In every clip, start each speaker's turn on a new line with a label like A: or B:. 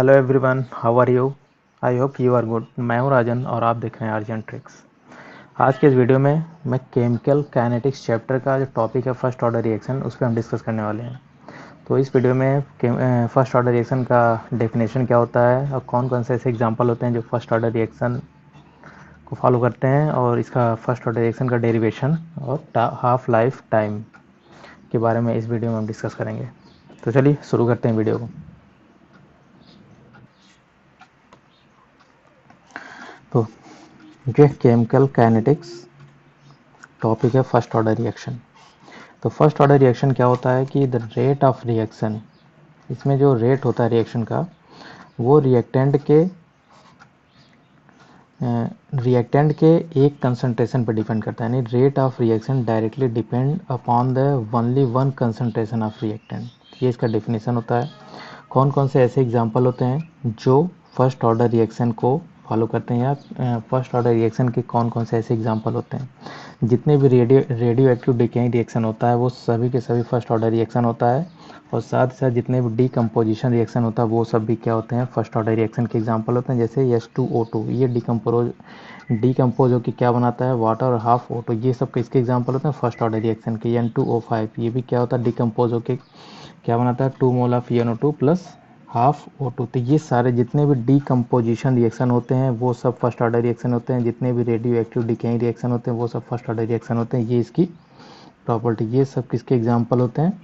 A: Hello everyone, how are you? I hope you are good. मैं हूं राजन और आप देख रहे हैं आर्जन ट्रिक्स। आज के इस वीडियो में मैं केमिकल काइनेटिक्स चैप्टर का जो टॉपिक है फर्स्ट ऑर्डर रिएक्शन, उस पर हम डिस्कस करने वाले हैं। तो इस वीडियो में फर्स्ट ऑर्डर रिएक्शन का डेफिनेशन क्या होता है और कौन कौन से ऐसे एग्जाम्पल होते हैं जो फर्स्ट ऑर्डर रिएक्शन को फॉलो करते हैं, और इसका फर्स्ट ऑर्डर रिएक्शन का डेरिवेशन और हाफ लाइफ टाइम के बारे में इस वीडियो में हम डिस्कस करेंगे। तो चलिए शुरू करते हैं वीडियो को। तो ये केमिकल काइनेटिक्स टॉपिक है फर्स्ट ऑर्डर रिएक्शन। तो फर्स्ट ऑर्डर रिएक्शन क्या होता है कि द रेट ऑफ रिएक्शन, इसमें जो रेट होता है रिएक्शन का वो रिएक्टेंट के एक कंसंट्रेशन पर डिपेंड करता है। यानी rate of reaction directly depend upon the only one concentration of reactant. ये इसका डेफिनेशन होता है। कौन कौन से ऐसे एग्जांपल होते हैं जो फर्स्ट ऑर्डर रिएक्शन को फॉलो करते हैं, या फर्स्ट ऑर्डर रिएक्शन के कौन कौन से ऐसे एग्जांपल होते हैं। जितने भी रेडियो एक्टिव डिकेइंग रिएक्शन होता है वो सभी के सभी फर्स्ट ऑर्डर रिएक्शन होता है, और साथ ही साथ जितने भी डीकम्पोजिशन रिएक्शन होता है वो सब भी क्या होते हैं, फर्स्ट ऑर्डर रिएक्शन के एग्जांपल होते हैं। जैसे H2O2, ये डीकम्पोज होकर क्या बनाता है, वाटर और हाफ O2, ये सब इसके एग्जांपल होते हैं फर्स्ट ऑर्डर रिएक्शन के। N2O5, ये भी क्या होता है, डीकम्पोज होकर क्या बनाता है, 2 mole of NO2 plus half O2। तो ये सारे जितने भी डीकम्पोजिशन रिएक्शन होते हैं वो सब फर्स्ट ऑर्डर रिएक्शन होते हैं। जितने भी रेडियो एक्टिव डिकेइंग रिएक्शन होते हैं वो सब फर्स्ट ऑर्डर रिएक्शन होते हैं। ये इसकी प्रॉपर्टी, ये सब किसके एग्जांपल होते हैं,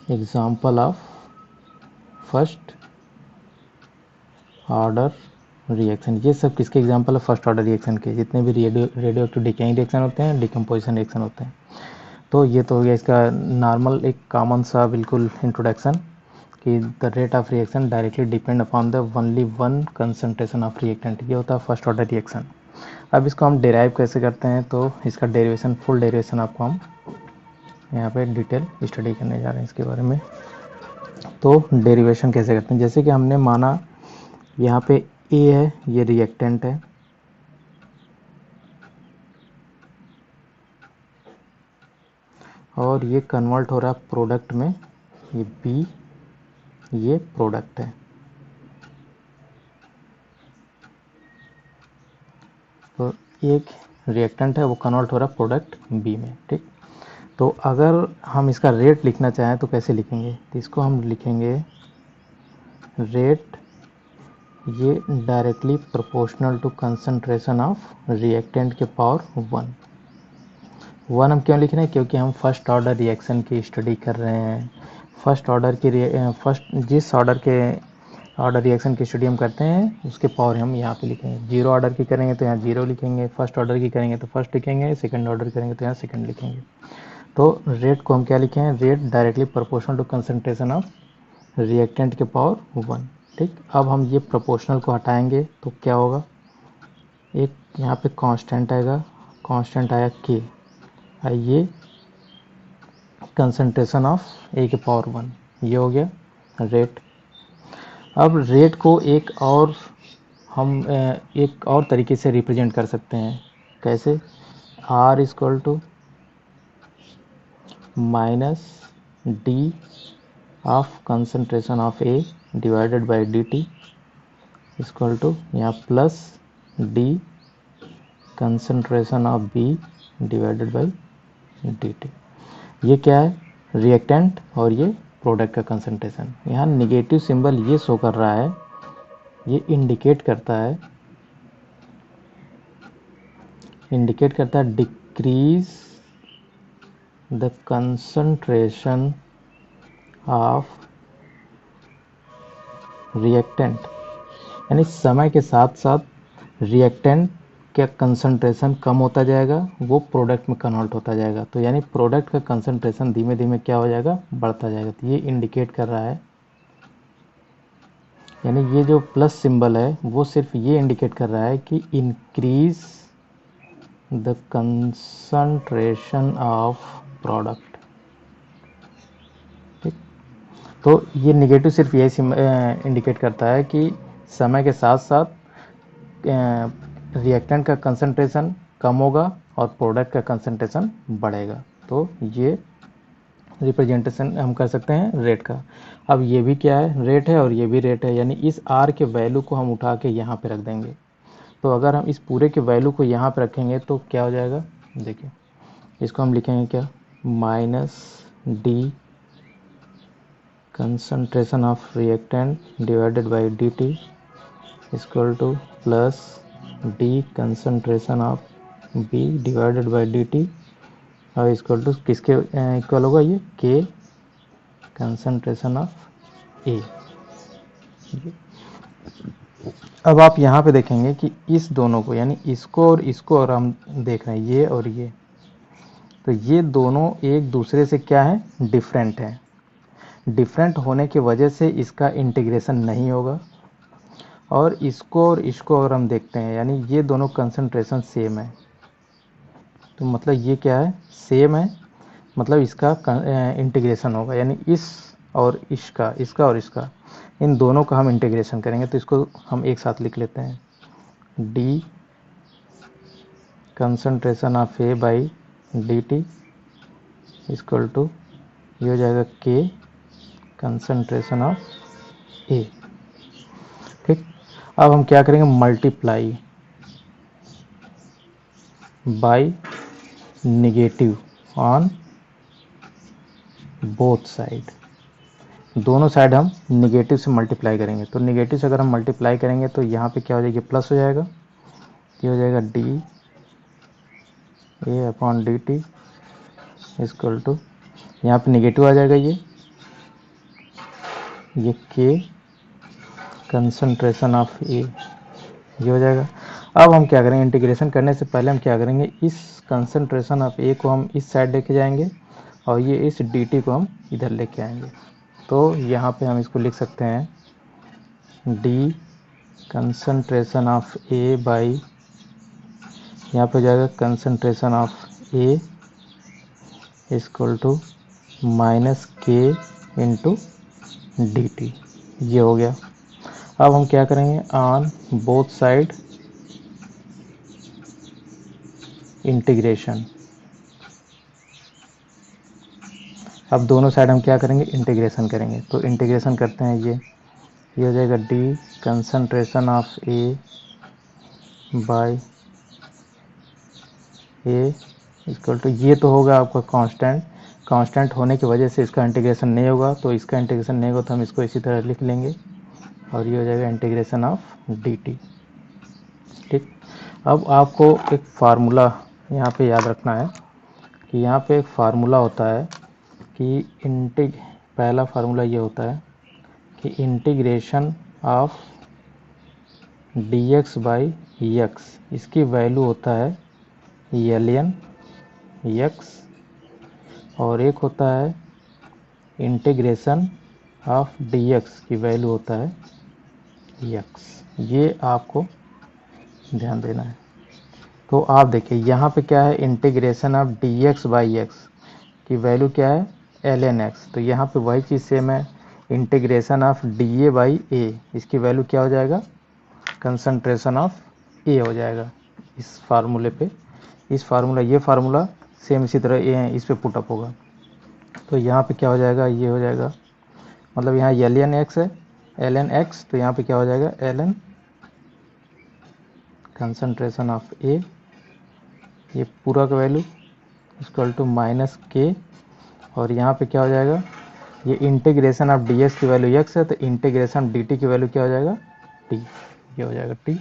A: example of first order reaction. ये सब किसके एग्जांपल है, फर्स्ट ऑर्डर रिएक्शन के। जितने भी रेडियो एक्टिव डिकेइंग रिएक्शन होते हैं, डिकम्पोजिशन रिएक्शन होते हैं। तो ये तो हो गया इसका नॉर्मल एक कॉमन सा बिल्कुल इंट्रोडक्शन कि the rate of reaction directly depend upon the only one concentration of reactant. ये होता है फर्स्ट ऑर्डर रिएक्शन। अब इसको हम डेराइव कैसे करते हैं, तो इसका डेरिवेशन, फुल डेरिवेशन आपको हम यहाँ पे डिटेल स्टडी करने जा रहे हैं इसके बारे में। तो डेरिवेशन कैसे करते हैं, जैसे कि हमने माना यहाँ पे ए है, ये रिएक्टेंट है, और ये कन्वर्ट हो रहा है प्रोडक्ट में, ये बी, ये प्रोडक्ट है। तो एक रिएक्टेंट है वो कन्वर्ट हो रहा है प्रोडक्ट बी में, ठीक। तो अगर हम इसका रेट लिखना चाहें तो कैसे लिखेंगे, तो इसको हम लिखेंगे रेट, ये directly proportional to concentration of reactant के पावर 1 हम क्यों लिख रहे हैं, क्योंकि हम फर्स्ट ऑर्डर रिएक्शन की स्टडी कर रहे हैं। फर्स्ट ऑर्डर की जिस ऑर्डर रिएक्शन की स्टडी हम करते हैं उसके पावर हम यहाँ पे लिखेंगे। जीरो ऑर्डर की करेंगे तो यहाँ जीरो लिखेंगे, फर्स्ट ऑर्डर की करेंगे तो फर्स्ट लिखेंगे, सेकंड ऑर्डर करेंगे तो यहाँ सेकंड लिखेंगे। तो रेट को हम क्या लिखे हैं, rate directly proportional to concentration of reactant के पावर 1, ठीक। अब हम ये प्रोपोर्शनल को हटाएंगे तो क्या होगा, एक यहाँ पे कांस्टेंट आएगा, कांस्टेंट आया के, ये कंसंट्रेशन ऑफ ए के पावर 1, ये हो गया रेट। अब रेट को एक और तरीके से रिप्रेजेंट कर सकते हैं, कैसे, R equal to minus d of concentration of A divided by d t equal to यहाँ plus d concentration of B divided by d t. ये क्या है, रिएक्टेंट और ये प्रोडक्ट का कंसंट्रेशन। यहाँ निगेटिव सिंबल ये शो कर रहा है, ये इंडिकेट करता है decrease the concentration of reactant. यानी समय के साथ साथ रिएक्टेंट का कंसंट्रेशन कम होता जाएगा, वो प्रोडक्ट में कन्वर्ट होता जाएगा। तो यानी प्रोडक्ट का कंसंट्रेशन धीमे धीमे क्या हो जाएगा, बढ़ता जाएगा। तो ये इंडिकेट कर रहा है, यानी ये जो प्लस सिंबल है वो सिर्फ ये इंडिकेट कर रहा है कि increase the concentration of product, ठीक। तो ये निगेटिव सिर्फ ये इंडिकेट करता है कि समय के साथ साथ रिएक्टेंट का कंसंट्रेशन कम होगा और प्रोडक्ट का कंसंट्रेशन बढ़ेगा। तो ये रिप्रेजेंटेशन हम कर सकते हैं रेट का। अब ये भी क्या है, रेट है, और ये भी रेट है, यानी इस आर के वैल्यू को हम उठा के यहाँ पे रख देंगे। तो अगर हम इस पूरे के वैल्यू को यहाँ पे रखेंगे तो क्या हो जाएगा, देखिए इसको हम लिखेंगे क्या, minus d concentration of reactant divided by d t equal to plus d concentration of B divided by d t और इक्वल टू किसके इक्वल होगा, ये के कंसंट्रेशन ऑफ ए। अब आप यहाँ पे देखेंगे कि इस दोनों को, यानी इसको और इसको, और हम देख रहे हैं ये और ये, तो ये दोनों एक दूसरे से क्या है, डिफरेंट है। डिफरेंट होने की वजह से इसका इंटीग्रेशन नहीं होगा। और इसको और इसको अगर हम देखते हैं, यानी ये दोनों कंसंट्रेशन सेम है, तो मतलब ये क्या है, सेम है, मतलब इसका इंटीग्रेशन होगा, यानी इस और इसका, इसका और इसका, इन दोनों का हम इंटीग्रेशन करेंगे। तो इसको हम एक साथ लिख लेते हैं, d concentration of A by d t equal to, ये हो जाएगा के कंसंट्रेशन ऑफ ए। ठीक, अब हम क्या करेंगे, multiply by negative on both side. दोनों साइड हम निगेटिव से मल्टीप्लाई करेंगे। तो निगेटिव से अगर हम मल्टीप्लाई करेंगे तो यहाँ पे क्या हो जाएगी, प्लस हो जाएगा, ये हो जाएगा d A upon d t equal to, यहाँ पे निगेटिव आ जाएगा, ये के कंसंट्रेशन ऑफ ए, ये हो जाएगा। अब हम क्या करेंगे, इंटीग्रेशन करने से पहले हम क्या करेंगे, इस कंसंट्रेशन ऑफ ए को हम इस साइड लेके जाएंगे और ये इस डी टी को हम इधर लेके आएंगे। तो यहाँ पे हम इसको लिख सकते हैं, d concentration of A by, यहाँ पे हो जाएगा concentration of A equal to minus k into d t, ये हो गया। अब हम क्या करेंगे, ऑन बोथ साइड इंटीग्रेशन। अब दोनों साइड हम क्या करेंगे, इंटीग्रेशन करेंगे। तो इंटीग्रेशन करते हैं, ये हो जाएगा d concentration of A by A equal to, ये तो होगा आपका कांस्टेंट, कांस्टेंट होने की वजह से इसका इंटीग्रेशन नहीं होगा। तो इसका इंटीग्रेशन नहीं होगा तो हम इसको इसी तरह लिख लेंगे और ये हो जाएगा इंटीग्रेशन ऑफ डी टी। ठीक, अब आपको एक फार्मूला यहाँ पे याद रखना है कि यहाँ पे एक फार्मूला होता है कि पहला फार्मूला ये होता है कि integration of D x by x, इसकी वैल्यू होता है ln x, और एक होता है इंटीग्रेशन ऑफ dx की वैल्यू होता है x। ये आपको ध्यान देना है। तो आप देखिए यहाँ पे क्या है, integration of dx by x की वैल्यू क्या है, ln x। तो यहाँ पे वही चीज़ सेम है, integration of dA by a, इसकी वैल्यू क्या हो जाएगा, कंसंट्रेशन ऑफ a हो जाएगा इस फार्मूले पे। इस फार्मूला, ये फार्मूला सेम इसी तरह इस पे पुटअप होगा। तो यहाँ पे क्या हो जाएगा, ये हो जाएगा, मतलब यहाँ ln x है, ln x, तो यहाँ पे क्या हो जाएगा, ln कंसंट्रेशन ऑफ a, ये पूरा का वैल्यू इक्वल टू माइनस के, और यहाँ पे क्या हो जाएगा, ये इंटीग्रेशन ऑफ dx की वैल्यू x है, तो इंटीग्रेशन dt की वैल्यू क्या हो जाएगा, t, ये हो जाएगा t,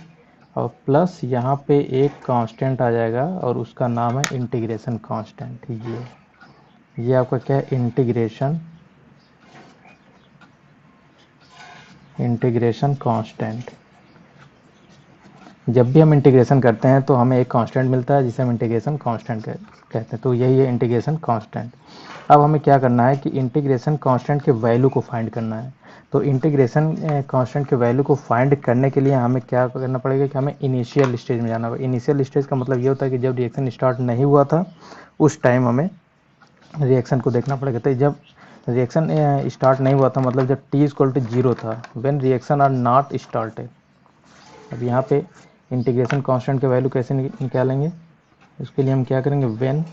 A: और प्लस यहाँ पे एक कांस्टेंट आ जाएगा और उसका नाम है इंटीग्रेशन कांस्टेंट। ये आपका क्या है, इंटीग्रेशन कांस्टेंट। जब भी हम इंटीग्रेशन करते हैं तो हमें एक कांस्टेंट मिलता है जिसे हम इंटीग्रेशन कांस्टेंट कहते हैं। तो यही है इंटीग्रेशन कांस्टेंट। अब हमें क्या करना है कि इंटीग्रेशन कांस्टेंट के वैल्यू को फाइंड करना है। तो इंटीग्रेशन कांस्टेंट के वैल्यू को फाइंड करने के लिए हमें क्या करना पड़ेगा कि हमें इनिशियल स्टेज में जाना होगा। इनिशियल स्टेज का मतलब ये होता है कि जब रिएक्शन स्टार्ट नहीं हुआ था उस टाइम हमें रिएक्शन को देखना पड़ेगा। तो जब रिएक्शन स्टार्ट नहीं हुआ था, मतलब जब t इक्वल टू 0 था, when reaction are not started. अब यहाँ पे इंटीग्रेशन कांस्टेंट के वैल्यू कैसे निकालेंगे, उसके लिए हम क्या करेंगे, when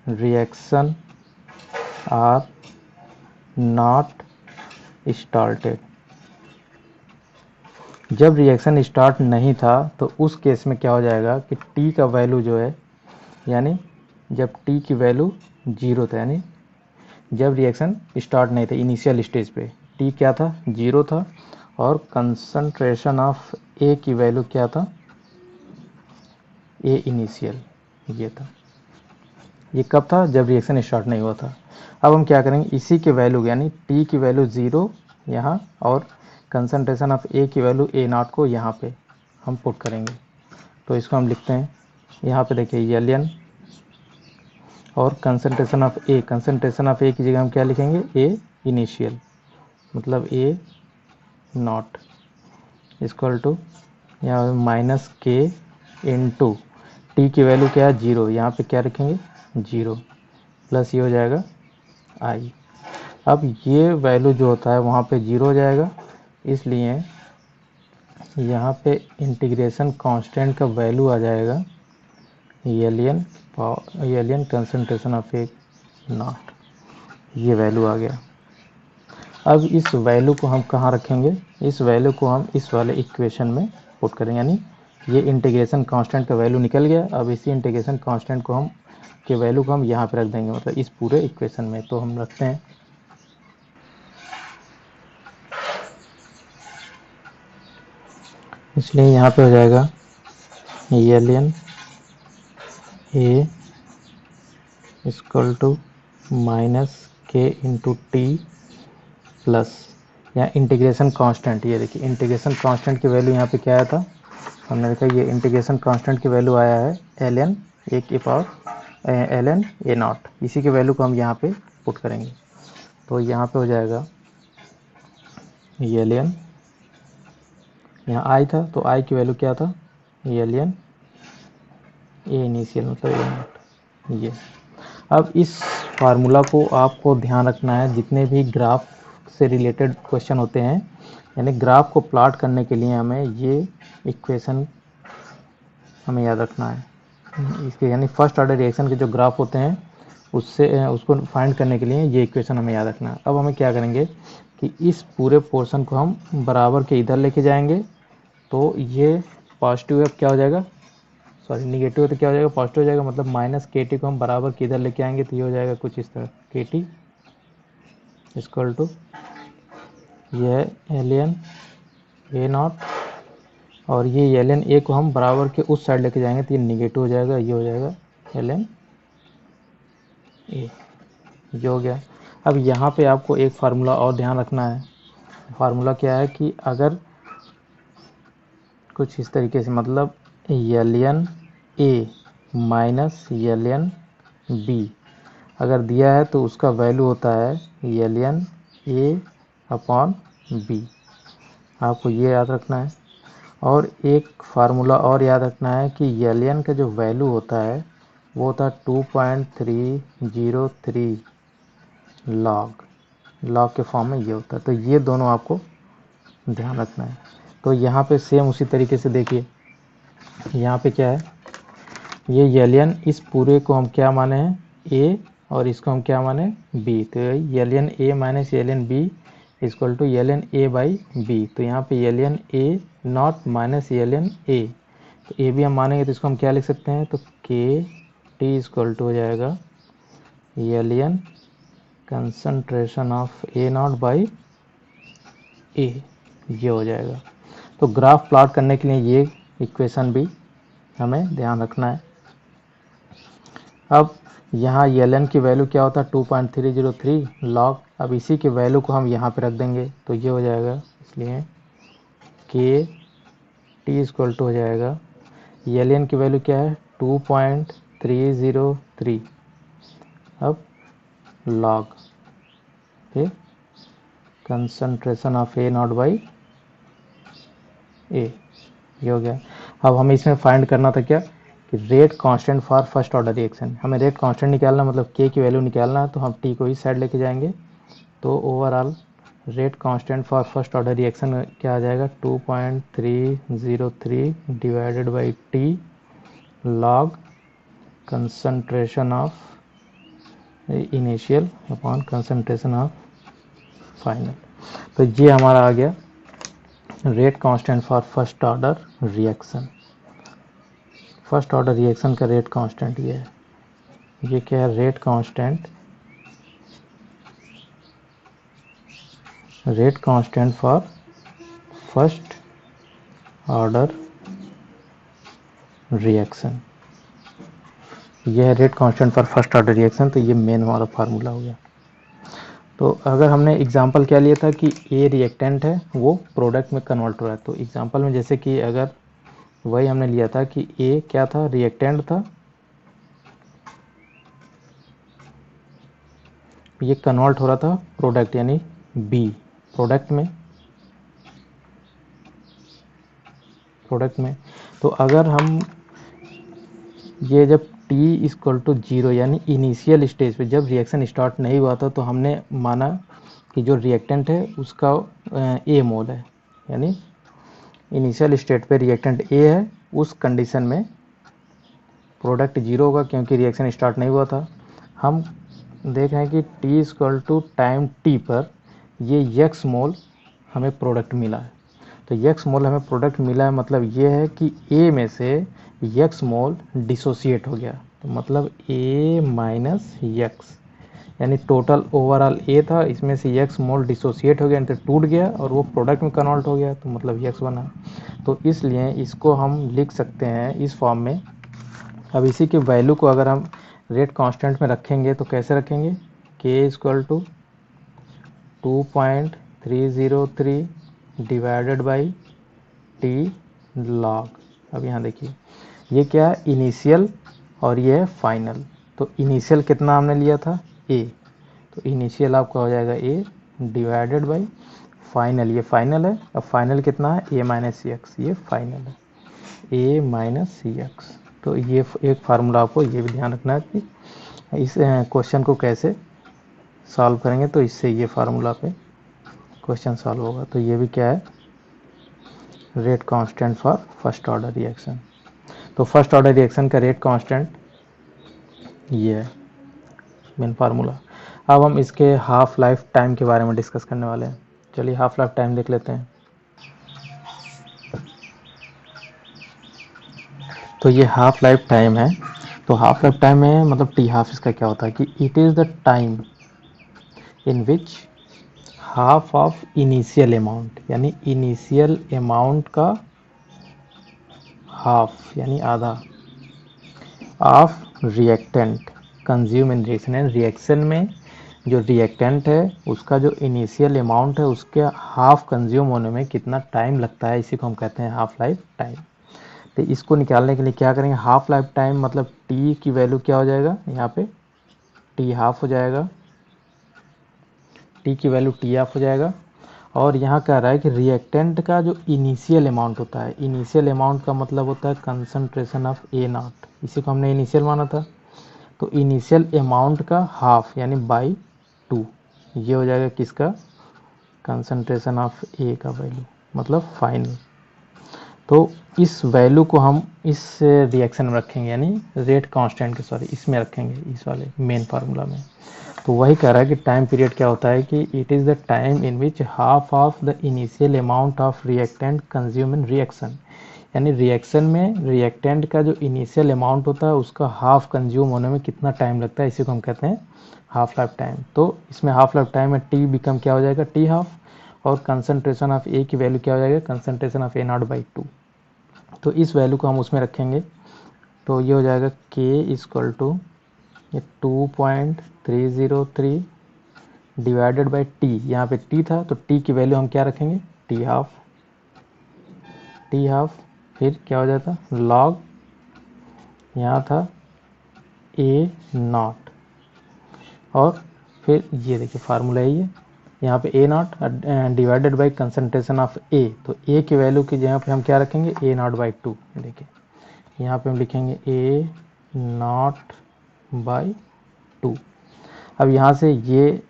A: reaction are not started. जब रिएक्शन स्टार्ट नहीं था तो उस केस में क्या हो जाएगा कि टी का वैल्यू जो है, यानी जब टी की वैल्यू 0 था, यानी जब रिएक्शन स्टार्ट नहीं था इनिशियल स्टेज पे टी क्या था, 0 था, और कंसंट्रेशन ऑफ ए की वैल्यू क्या था, ए इनिशियल, ये था। ये कब था, जब रिएक्शन स्टार्ट नहीं हुआ था। अब हम क्या करेंगे, इसी के वैल्यू यानी टी की वैल्यू 0 यहाँ और कंसंट्रेशन ऑफ ए की वैल्यू ए नॉट को यहाँ पे हम पुट करेंगे। तो इसको हम लिखते हैं, यहाँ पे देखिए एल एन और कंसंट्रेशन ऑफ ए की जगह हम क्या लिखेंगे, ए इनिशियल, मतलब ए नॉट इक्वल टू यहाँ माइनस के इन टू टी की वैल्यू क्या है, 0, यहाँ पे क्या रखेंगे 0, प्लस ये हो जाएगा आई। अब ये वैल्यू जो होता है वहाँ पे 0 हो जाएगा, इसलिए यहाँ पे इंटीग्रेशन कांस्टेंट का वैल्यू आ जाएगा alien concentration of A not, ये वैल्यू आ गया। अब इस वैल्यू को हम कहाँ रखेंगे, इस वैल्यू को हम इस वाले इक्वेशन में पुट करेंगे, यानी ये इंटीग्रेशन कांस्टेंट का वैल्यू निकल गया। अब इसी इंटीग्रेशन कांस्टेंट को हम के वैल्यू को हम यहाँ पे रख देंगे, मतलब इस पूरे इक्वेशन में। तो हम रखते हैं, इसलिए यहाँ पे हो जाएगा l n A equal to minus k into t plus यहाँ इंटीग्रेशन कांस्टेंट, ये देखिए इंटीग्रेशन कांस्टेंट की वैल्यू यहाँ पे क्या आया था, हमने देखा ये इंटीग्रेशन कांस्टेंट की वैल्यू आया है एल एन ए की power l n A not, इसी की वैल्यू को हम यहाँ पे पुट करेंगे। तो यहाँ पे हो जाएगा एल एन, यहाँ आई था तो आई की वैल्यू क्या था, एल एन ए इनिशियल मतलब ए नॉट, ये। अब इस फार्मूला को आपको ध्यान रखना है, जितने भी ग्राफ से रिलेटेड क्वेश्चन होते हैं, यानी ग्राफ को प्लॉट करने के लिए हमें ये इक्वेशन हमें याद रखना है। इसके यानी फर्स्ट ऑर्डर रिएक्शन के जो ग्राफ होते हैं उससे उसको फाइंड करने के लिए ये इक्वेशन हमें याद रखना है। अब हमें क्या करेंगे कि इस पूरे पोर्शन को हम बराबर के इधर लेके जाएंगे, तो ये पॉजिटिव क्या हो जाएगा, सॉरी निगेटिव तो क्या हो जाएगा, पॉजिटिव हो जाएगा, मतलब माइनस के टी को हम बराबर के इधर लेके आएंगे तो ये हो जाएगा कुछ इस तरह, के टी इक्वल टू ये एल एन ए नॉट, और ये एल एन ए को हम बराबर के उस साइड लेके जाएंगे तो ये निगेटिव हो जाएगा, ये हो जाएगा एल एन ए, जो हो गया। अब यहाँ पे आपको एक फार्मूला और ध्यान रखना है, फार्मूला क्या है कि अगर कुछ इस तरीके से, मतलब l n A minus l n B अगर दिया है तो उसका वैल्यू होता है l n A upon B, आपको ये याद रखना है। और एक फार्मूला और याद रखना है कि एल एन का जो वैल्यू होता है वो होता है 2.303 लॉग के फॉर्म में ये होता है, तो ये दोनों आपको ध्यान रखना है। तो यहाँ पे सेम उसी तरीके से देखिए, यहाँ पे क्या है, ये एल एन इस पूरे को हम क्या माने हैं ए और इसको हम क्या माने बी, तो l n A minus l n B equal to l n A by B. तो यहाँ पे l n A not minus l n A, तो ए भी हम मानेंगे तो इसको हम क्या लिख सकते हैं, तो के टी इक्वल टू हो जाएगा l n concentration of A naught by A, ये हो जाएगा। तो ग्राफ प्लॉट करने के लिए ये इक्वेशन भी हमें ध्यान रखना है। अब यहाँ एल एन की वैल्यू क्या होता है 2.303 लॉग, अब इसी के वैल्यू को हम यहाँ पे रख देंगे तो ये हो जाएगा, इसलिए के टी इक्वल टू हो जाएगा एल एन की वैल्यू क्या है 2.303, अब log A concentration of A naught by A, ये हो गया। अब हमें इसमें फाइंड करना था क्या कि rate constant for first order reaction, हमें रेट कांस्टेंट निकालना मतलब के की वैल्यू निकालना है, तो हम टी को इस साइड लेके जाएंगे, तो overall rate constant for first order reaction क्या आ जाएगा 2.303 divided by t log concentration of initial upon concentration of final. तो ये हमारा आ गया rate constant for first order reaction. First order reaction का रेट कांस्टेंट ये है। ये क्या है? Rate constant, rate constant for first order reaction. यह है rate constant for first order reaction. तो ये मेन हमारा फार्मूला हो गया। तो अगर हमने एग्जांपल क्या लिया था कि ए रिएक्टेंट है, वो प्रोडक्ट में कन्वर्ट हो रहा है। तो एग्जांपल में जैसे कि अगर वही हमने लिया था कि ए क्या था? रिएक्टेंट था, ये कन्वर्ट हो रहा था प्रोडक्ट यानी बी प्रोडक्ट में। तो अगर हम ये जब t इक्वल टू 0 यानी इनिशियल स्टेज पे जब रिएक्शन स्टार्ट नहीं हुआ था, तो हमने माना कि जो रिएक्टेंट है उसका ए मोल है, यानी इनिशियल स्टेट पे रिएक्टेंट ए है। उस कंडीशन में प्रोडक्ट 0 होगा क्योंकि रिएक्शन स्टार्ट नहीं हुआ था। हम देख रहे हैं कि t equal to time t पर ये x मोल हमें प्रोडक्ट मिला है। तो x मोल हमें प्रोडक्ट मिला है, मतलब ये है कि a में से x मोल डिसोसिएट हो गया। तो मतलब a माइनस x, यानी टोटल ओवरऑल a था, इसमें से x मोल डिसोसिएट हो गया, तो टूट गया और वो प्रोडक्ट में कन्वर्ट हो गया, तो मतलब x बना। तो इसलिए इसको हम लिख सकते हैं इस फॉर्म में। अब इसी के वैल्यू को अगर हम रेट कांस्टेंट में रखेंगे तो कैसे रखेंगे? k equal to 2.303 divided by t log. अब यहाँ देखिए ये क्या है? इनिशियल और ये है फाइनल। तो इनिशियल कितना हमने लिया था? ए। तो इनिशियल आपका हो जाएगा ए डिवाइडेड बाई फाइनल, ये फाइनल है। अब फाइनल कितना है? ए माइनस सी एक्स, ये फाइनल है ए माइनस सी एक्स। तो ये एक फार्मूला आपको ये भी ध्यान रखना है कि इस क्वेश्चन को कैसे सॉल्व करेंगे, तो इससे ये फार्मूला पे क्वेश्चन सॉल्व होगा। तो ये भी क्या है? Rate constant for first order reaction. तो फर्स्ट ऑर्डर रिएक्शन का रेट कांस्टेंट ये है मेन फार्मूला। अब हम इसके हाफ लाइफ टाइम के बारे में डिस्कस करने वाले हैं। चलिए हाफ लाइफ टाइम देख लेते हैं। तो ये हाफ लाइफ टाइम है। तो हाफ लाइफ टाइम में मतलब टी हाफ इसका क्या होता है कि it is the time in which half of initial amount, यानी इनिशियल अमाउंट का हाफ यानी आधा of reactant consume in reaction, यानी रिएक्शन में जो रिएक्टेंट है उसका जो इनिशियल अमाउंट है उसके हाफ कंज्यूम होने में कितना टाइम लगता है, इसी को हम कहते हैं हाफ लाइफ टाइम। तो इसको निकालने के लिए क्या करेंगे? हाफ लाइफ टाइम मतलब टी की वैल्यू क्या हो जाएगा? यहाँ पे टी हाफ हो जाएगा, टी की वैल्यू टी हाफ हो जाएगा। और यहाँ कह रहा है कि रिएक्टेंट का जो इनिशियल अमाउंट होता है, इनिशियल अमाउंट का मतलब होता है कंसंट्रेशन ऑफ ए नॉट, इसी को हमने इनिशियल माना था। तो इनिशियल अमाउंट का हाफ यानी बाई 2, ये हो जाएगा किसका? कंसंट्रेशन ऑफ ए का वैल्यू, मतलब फाइनल। तो इस वैल्यू को हम इस रिएक्शन में रखेंगे, यानी रेट कांस्टेंट के सॉरी इसमें रखेंगे, इस वाले मेन फार्मूला में। तो वही कह रहा है कि टाइम पीरियड क्या होता है कि it is the time in which half of the initial amount of reactant consume in reaction, यानी रिएक्शन में रिएक्टेंट का जो इनिशियल अमाउंट होता है उसका हाफ कंज्यूम होने में कितना टाइम लगता है, इसी को हम कहते हैं हाफ लाइफ टाइम। तो इसमें हाफ लाइफ टाइम में टी बिकम क्या हो जाएगा? टी हाफ, और कंसंट्रेशन ऑफ ए की वैल्यू क्या हो जाएगा? Concentration of A naught by 2। तो इस वैल्यू को हम उसमें रखेंगे, तो ये हो जाएगा के इक्वल टू ये 2.303 डिवाइडेड बाई टी। यहाँ पे टी था तो टी की वैल्यू हम क्या रखेंगे? T half, T half. फिर क्या हो जाता? लॉग, यहाँ था ए नॉट, और फिर ये देखिए फार्मूला है ये, यहाँ पे A naught divided by concentration of A. तो ए की वैल्यू की जगह पे हम क्या रखेंगे? ए नॉट बाई 2। देखिए यहाँ पे हम लिखेंगे ए नॉट बाई 2। अब यहाँ से ये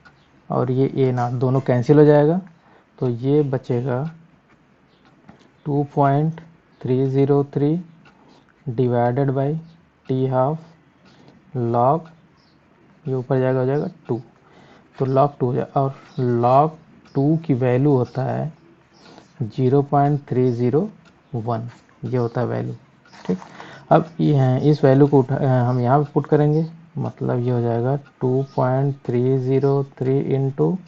A: और ये ए नॉट दोनों कैंसिल हो जाएगा, तो ये बचेगा 2.303 divided by T half log ये ऊपर जाएगा, हो जाएगा 2, तो log 2 हो जाएगा। और log 2 की वैल्यू होता है 0.301, ये होता है वैल्यू। ठीक, अब ये इस वैल्यू को हम यहाँ पे पुट करेंगे, मतलब ये हो जाएगा 2.303 into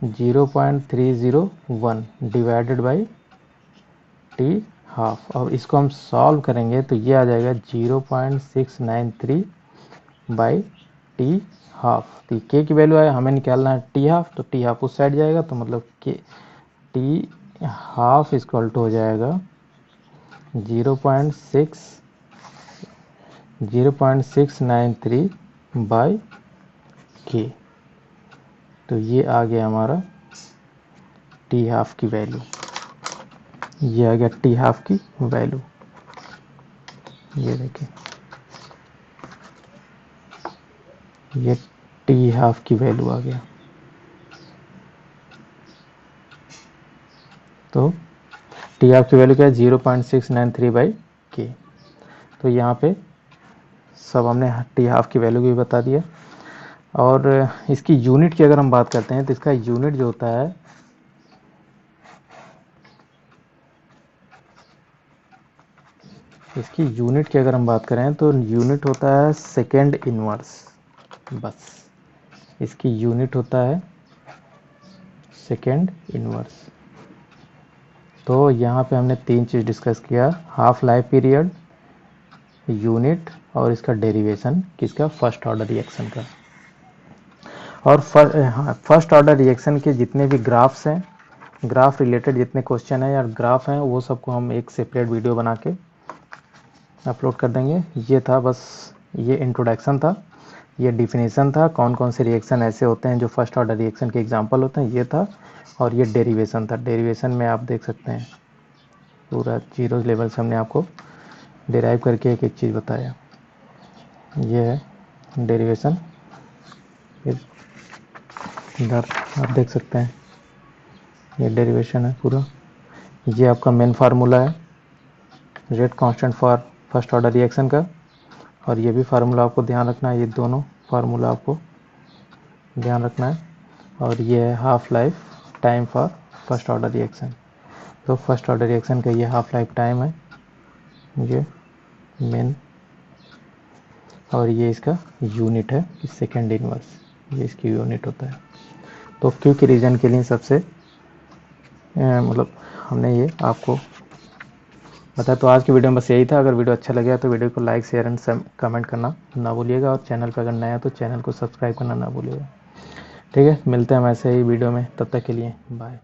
A: 0.301 divided by T half. अब इसको हम सॉल्व करेंगे तो ये आ जाएगा 0.693 बाई टी हाफ। तो के की वैल्यू है, हमें निकालना है टी हाफ, तो टी हाफ उस साइड जाएगा, तो मतलब के टी हाफ इक्वल टू हो जाएगा 0.693 बाई के। तो ये आ गया हमारा टी हाफ की वैल्यू, ये आ गया टी हाफ की वैल्यू। ये देखिए, ये टी हाफ की वैल्यू आ गया। तो टी हाफ की वैल्यू क्या है, 0.693 बाई के। तो यहाँ पे सब हमने टी हाफ की वैल्यू भी बता दिया। और इसकी यूनिट की अगर हम बात करते हैं तो इसका यूनिट जो होता है, इसकी यूनिट की अगर हम बात करें तो यूनिट होता है सेकेंड इनवर्स, बस इसकी यूनिट होता है सेकेंड इनवर्स। तो यहाँ पे हमने 3 चीज़ डिस्कस किया, हाफ लाइफ पीरियड, यूनिट और इसका डेरिवेशन किसका, फर्स्ट ऑर्डर रिएक्शन का। और फर्स्ट ऑर्डर रिएक्शन के जितने भी ग्राफ्स हैं, ग्राफ रिलेटेड जितने क्वेश्चन हैं या ग्राफ हैं, वो सबको हम एक सेपरेट वीडियो बना के अपलोड कर देंगे। ये था बस, ये इंट्रोडक्शन था, ये डिफिनेशन था, कौन कौन से रिएक्शन ऐसे होते हैं जो फर्स्ट ऑर्डर रिएक्शन के एग्जांपल होते हैं, ये था। और ये डेरिवेशन था, डेरिवेशन में आप देख सकते हैं पूरा जीरो लेवल से हमने आपको डिराइव करके एक एक चीज़ बताया। ये है डेरिवेशन, इधर आप देख सकते हैं ये डेरिवेशन है पूरा। ये आपका मेन फार्मूला है, rate constant for first order reaction का। और ये भी फार्मूला आपको ध्यान रखना है, ये दोनों फार्मूला आपको ध्यान रखना है। और ये है half life time for first order reaction. तो फर्स्ट ऑर्डर रिएक्शन का ये हाफ लाइफ टाइम है, ये मेन। और ये इसका यूनिट है सेकेंड इनवर्स, ये इसकी यूनिट होता है। तो क्यू के रीजन के लिए सबसे मतलब हमने ये आपको बताया। तो आज की वीडियो में बस यही था। अगर वीडियो अच्छा लगा तो वीडियो को लाइक, शेयर एंड कमेंट करना ना भूलिएगा। और चैनल पर अगर नया है तो चैनल को सब्सक्राइब करना ना भूलिएगा। ठीक है, मिलते हैं हम ऐसे ही वीडियो में, तब तक के लिए बाय।